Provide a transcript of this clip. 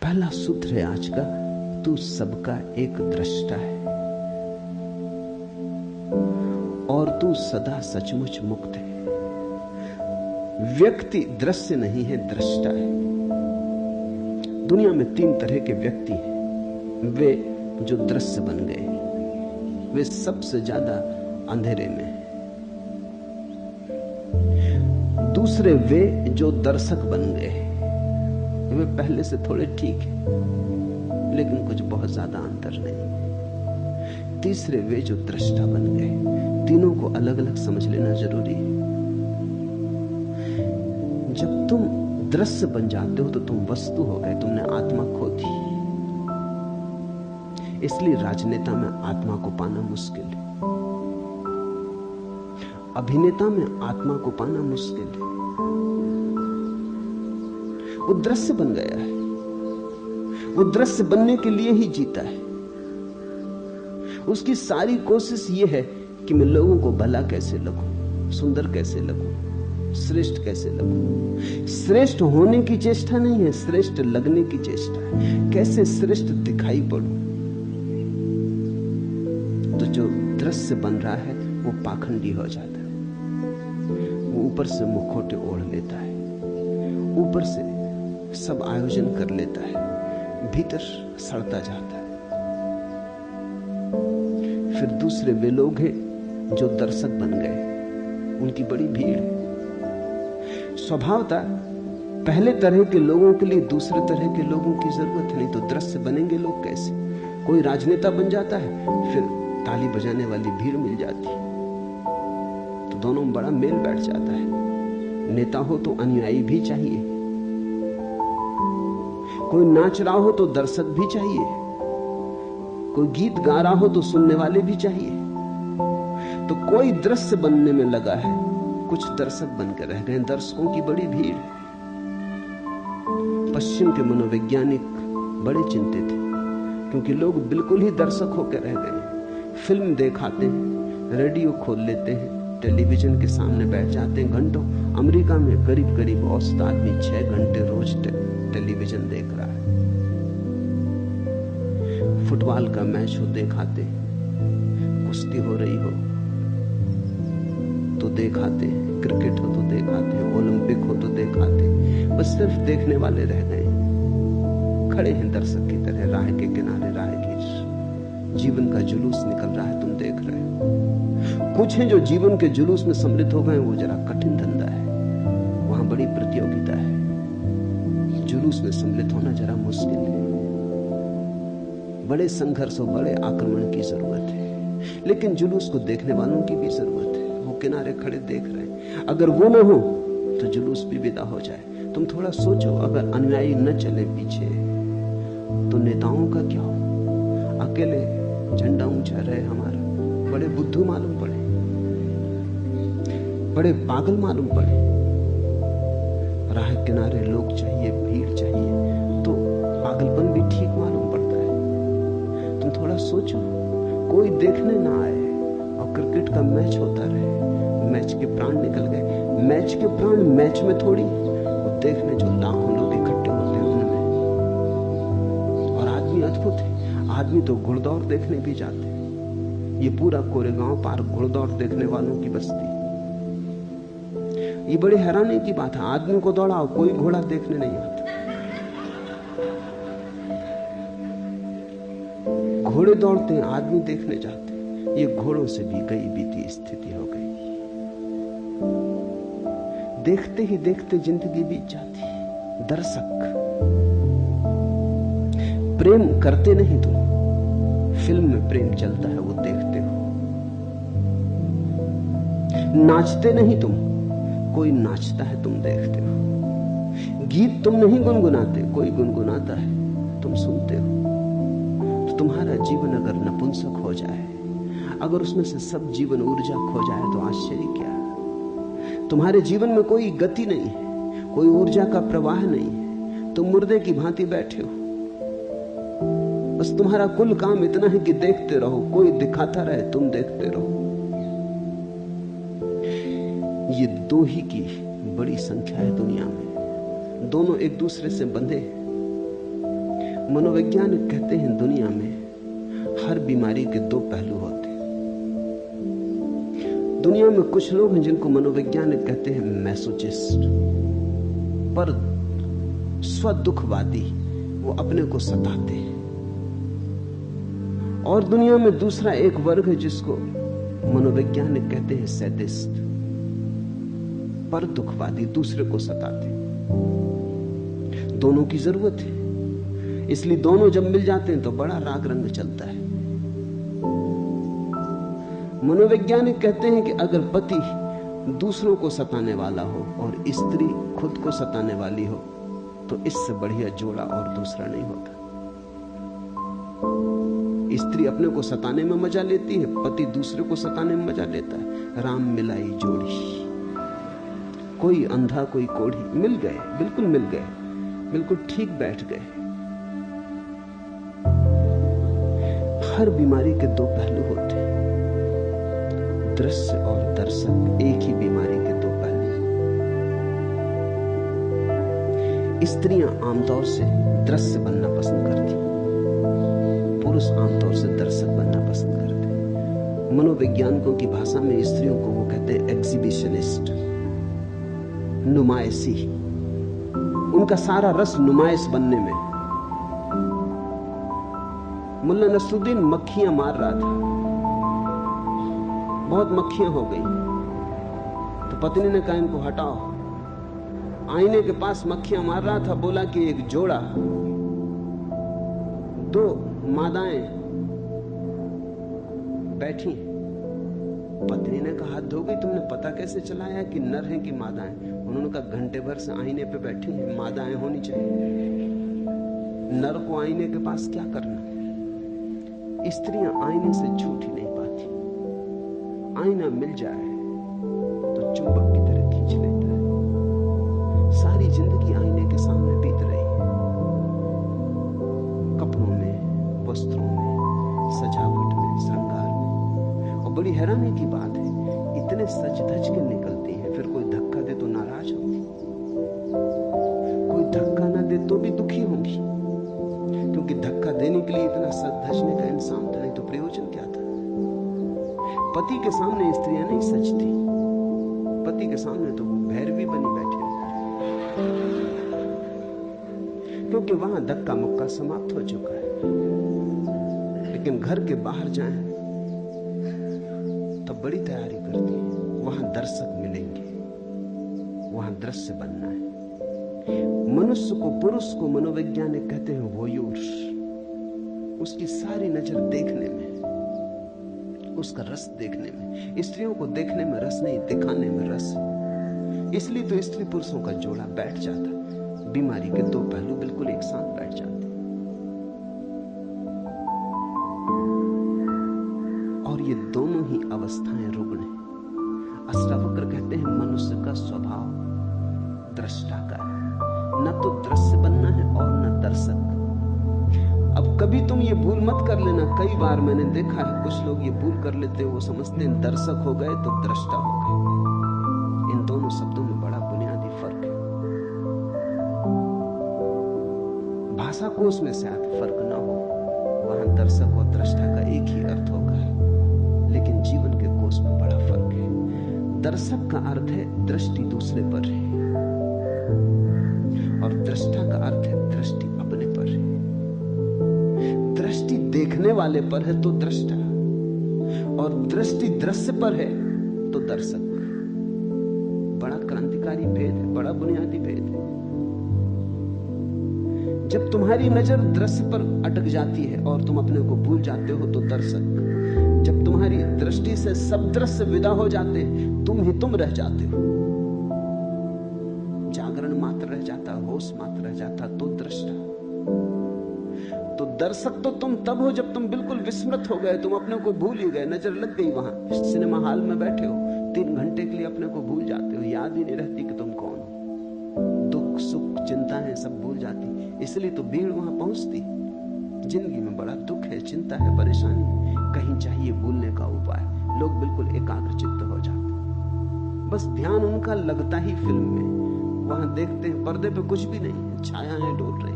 पहला सूत्र है आज का, तू सबका एक दृष्टा है और तू सदा सचमुच मुक्त है। व्यक्ति दृश्य नहीं है, दृष्टा है। दुनिया में 3 तरह के व्यक्ति हैं। वे जो दृश्य बन गए, वे सबसे ज्यादा अंधेरे में हैं। दूसरे वे जो दर्शक बन गए, वे पहले से थोड़े ठीक है लेकिन कुछ बहुत ज्यादा अंतर नहीं। तीसरे वे जो दृष्टा बन गए। तीनों को अलग अलग समझ लेना जरूरी है। जब तुम दृश्य बन जाते हो तो तुम वस्तु हो गए, तुमने आत्मा खो दी। इसलिए राजनेता में आत्मा को पाना मुश्किल है, अभिनेता में आत्मा को पाना मुश्किल है। वो दृश्य बन गया है, वो दृश्य बनने के लिए ही जीता है। उसकी सारी कोशिश ये है कि मैं लोगों को भला कैसे लगूं, सुंदर कैसे लगूं, श्रेष्ठ कैसे लगूं। श्रेष्ठ होने की चेष्टा नहीं है, श्रेष्ठ लगने की चेष्टा है। कैसे श्रेष्ठ दिखाई पड़ूं। तो जो दृश्य बन रहा है वो पाखंडी हो जाता है। वो ऊपर से मुखौटे ओढ़ लेता है, ऊपर से सब आयोजन कर लेता है, भीतर सड़ता जाता है। फिर दूसरे वे लोग हैं जो दर्शक बन गए, उनकी बड़ी भीड़ है। स्वभावतः पहले तरह के लोगों के लिए दूसरे तरह के लोगों की जरूरत नहीं, तो दृश्य बनेंगे लोग कैसे। कोई राजनेता बन जाता है, फिर ताली बजाने वाली भीड़ मिल जाती है, तो दोनों में बड़ा मेल बैठ जाता है। नेता हो तो अनुयायी भी चाहिए, कोई नाच रहा हो तो दर्शक भी चाहिए, कोई गीत गा रहा हो तो सुनने वाले भी चाहिए। तो कोई दृश्य बनने में लगा है, कुछ दर्शक बनकर रह गए। दर्शकों की बड़ी भीड़ है। पश्चिम के मनोवैज्ञानिक बड़े चिंतित थे क्योंकि लोग बिल्कुल ही दर्शक होकर रह गए। फिल्म देखाते हैं, रेडियो खोल लेते हैं, टेलीविजन के सामने बैठ जाते हैं घंटों। अमेरिका में करीब करीब औसत आदमी 6 घंटे रोज टेलीविजन देख रहा है। फुटबॉल का मैच हो देखाते, कुश्ती हो रही हो तो देखाते, क्रिकेट हो तो देखाते, ओलंपिक हो तो देखाते। बस सिर्फ देखने वाले रह गए, खड़े हैं दर्शक की तरह राह के किनारे। राह की जीवन का जुलूस निकल रहा है, तुम देख रहे हो। कुछ हैं जो जीवन के जुलूस में सम्मिलित हो गए, वो जरा कठिन धंधा है, वहां बड़ी प्रतियोगिता है। जुलूस में सम्मिलित होना जरा मुश्किल है, बड़े संघर्ष और बड़े आक्रमण की जरूरत है। लेकिन जुलूस को देखने वालों की भी जरूरत है, वो किनारे खड़े देख रहे हैं। अगर वो न हो तो जुलूस भी विदा हो जाए। तुम थोड़ा सोचो, अगर अनुयायी न चले पीछे तो नेताओं का क्या हो। अकेले झंडा ऊंचा रहे हमारा, बड़े बुद्धू मालूम पड़े, बड़े पागल मालूम पड़े। राह किनारे लोग चाहिए, भीड़ चाहिए, तो पागलपन भी ठीक मालूम पड़ता है। तुम थोड़ा सोचो, कोई देखने ना आए और क्रिकेट का मैच होता रहे, मैच के प्राण निकल गए। मैच के प्राण मैच में थोड़ी, वो देखने जो लाखों लोग इकट्ठे होते हैं उनमें। और आदमी अद्भुत है, आदमी तो घुड़दौड़ देखने भी जाते हैं। ये पूरा कोरेगांव पार्क घुड़दौड़ देखने वालों की बस्ती। ये बड़ी हैरानी की बात है, आदमी को दौड़ाओ, कोई घोड़ा देखने नहीं आता। घोड़े दौड़ते हैं, आदमी देखने जाते हैं। ये घोड़ों से भी गई बीती स्थिति हो गई। देखते ही देखते जिंदगी बीत जाती। दर्शक प्रेम करते नहीं तुम, फिल्म में प्रेम चलता है, वो देखते हो। नाचते नहीं तुम, कोई नाचता है, तुम देखते हो। गीत तुम नहीं गुनगुनाते, कोई गुनगुनाता है, तुम सुनते हो। तो तुम्हारा जीवन अगर नपुंसक हो जाए, अगर उसमें से सब जीवन ऊर्जा खो जाए, तो आश्चर्य क्या। तुम्हारे जीवन में कोई गति नहीं है, कोई ऊर्जा का प्रवाह नहीं है, तुम मुर्दे की भांति बैठे हो। बस तुम्हारा कुल काम इतना है कि देखते रहो, कोई दिखाता रहे, तुम देखते रहो। ये दो ही की बड़ी संख्या है दुनिया में, दोनों एक दूसरे से बंधे हैं। मनोवैज्ञानिक कहते हैं दुनिया में हर बीमारी के दो पहलू होते हैं। दुनिया में कुछ लोग हैं जिनको मनोवैज्ञानिक कहते हैं मैसोचिस्ट, पर स्वदुखवादी, वो अपने को सताते हैं। और दुनिया में दूसरा एक वर्ग है जिसको मनोवैज्ञानिक कहते हैं सैडिस्ट, पर दुखवादी, दूसरे को सताते। दोनों की जरूरत है, इसलिए दोनों जब मिल जाते हैं तो बड़ा राग रंग चलता है। मनोवैज्ञानिक कहते हैं कि अगर पति दूसरों को सताने वाला हो और स्त्री खुद को सताने वाली हो तो इससे बढ़िया जोड़ा और दूसरा नहीं होता। स्त्री अपने को सताने में मजा लेती है, पति दूसरे को सताने में मजा लेता है। राम मिलाई जोड़ी, कोई अंधा कोई कोढ़ी, मिल गए, बिल्कुल मिल गए, बिल्कुल ठीक बैठ गए। हर बीमारी के दो पहलू होते हैं, दृश्य और दर्शक, एक ही बीमारी के दो पहलू। स्त्रियां आमतौर से दृश्य बनना पसंद करती, पुरुष आमतौर से दर्शक बनना पसंद करते हैं। मनोवैज्ञानिकों की भाषा में स्त्रियों को वो कहते हैं एग्जिबिशनिस्ट, नुमाइशी। उनका सारा रस नुमाइश बनने में। मुल्ला नसरुद्दीन मक्खियां मार रहा था, बहुत मक्खियां हो गई, तो पत्नी ने कहा इनको हटाओ। आईने के पास मक्खियां मार रहा था, बोला कि एक जोड़ा, दो मादाएं बैठी। पत्नी ने कहा हद हो गई, तुमने पता कैसे चलाया कि नर है कि मादाएं? उन्होंने कहा घंटे भर से आईने पे बैठी हैं, मादाएं होनी चाहिए, नर को आईने के पास क्या करना। स्त्रियां आईने से झूठ ही नहीं पाती, आईना मिल जाए तो चुंबक की तरह खींच लेता है। सारी जिंदगी आईने के सामने बीत रही है, कपड़ों में, वस्त्रों में, सजावट में, श्रृंगार में। और बड़ी हैरानी की बात है, इतने सज धज के निकलती हैं, फिर कोई धक्का दे तो नाराज होगी, कोई धक्का ना दे तो भी दुखी होगी, क्योंकि धक्का देने के लिए इतना सज धजने का इंसान था, नहीं तो प्रयोजन क्या था। पति के सामने स्त्रियां नहीं सजती, पति के सामने तो वो भैरवी बनी बैठे, क्योंकि वहां धक्का मुक्का समाप्त हो चुका है। लेकिन घर के बाहर जाएं तब बड़ी तैयारी करती है, वहां दर्शक मिलेंगे, वहां दृश्य बनना है। मनुष्य को, पुरुष को मनोवैज्ञानिक कहते हैं वोयूर। उसकी सारी नजर देखने में, उसका रस देखने में। स्त्रियों को देखने में रस नहीं, दिखाने में रस। इसलिए तो स्त्री पुरुषों का जोड़ा बैठ जाता, बीमारी के दो पहलू बिल्कुल एक साथ बैठ जाते। और ये दोनों ही अवस्थाएं रुग्ण हैं। अष्टावक्र कहते हैं मनुष्य का स्वभाव दृष्टा का है, न तो दृश्य बनना है और न दर्शक। अब कभी तुम ये भूल मत कर लेना, कई बार मैंने देखा है कुछ लोग ये भूल कर लेते हैं, वो समझते हैं दर्शक हो गए तो दृष्टा हो गए। इन दोनों शब्दों में बड़ा बुनियादी फर्क है। भाषा कोश में शायद फर्क ना हो, वहां दर्शक और दृष्टा का एक ही अर्थ होगा, लेकिन जीवन के कोश में बड़ा फर्क है। दर्शक का अर्थ है दृष्टि दूसरे पर है, और दृष्टा का अर्थ है दृष्टि अपने पर है। दृष्टि देखने वाले पर है तो दृष्टा, और दृष्टि दृश्य पर है तो दर्शक। बड़ा क्रांतिकारी भेद है, बड़ा बुनियादी भेद है। जब तुम्हारी नजर दृश्य पर अटक जाती है और तुम अपने को भूल जाते हो तो दर्शक। जब तुम्हारी दृष्टि से सब दृश्य विदा हो जाते हैं, तुम ही तुम रह जाते हो, जागरण मात्र रह जाता, होश मात्र रह जाता, तो दृष्टा। तो दर्शक तो तुम तब हो जब तुम बिल्कुल विस्मृत हो गए, तुम अपने को भूल ही गए, नजर लग गई वहां। सिनेमा हॉल में बैठे हो, 3 घंटे के लिए अपने को भूल जाते हो, याद ही नहीं रहती कि तुम कौन हो। दुख सुख चिंताएं सब भूल जाती, इसलिए तो भीड़ वहां पहुंचती। जिंदगी में बड़ा दुख है, चिंता है, परेशानी, कहीं चाहिए भूलने का उपाय। लोग बिल्कुल एकाग्रचित्त हो जाते, बस ध्यान उनका लगता ही फिल्म में। वहां देखते हैं पर्दे पे कुछ भी नहीं है, छायाएं डोल रही,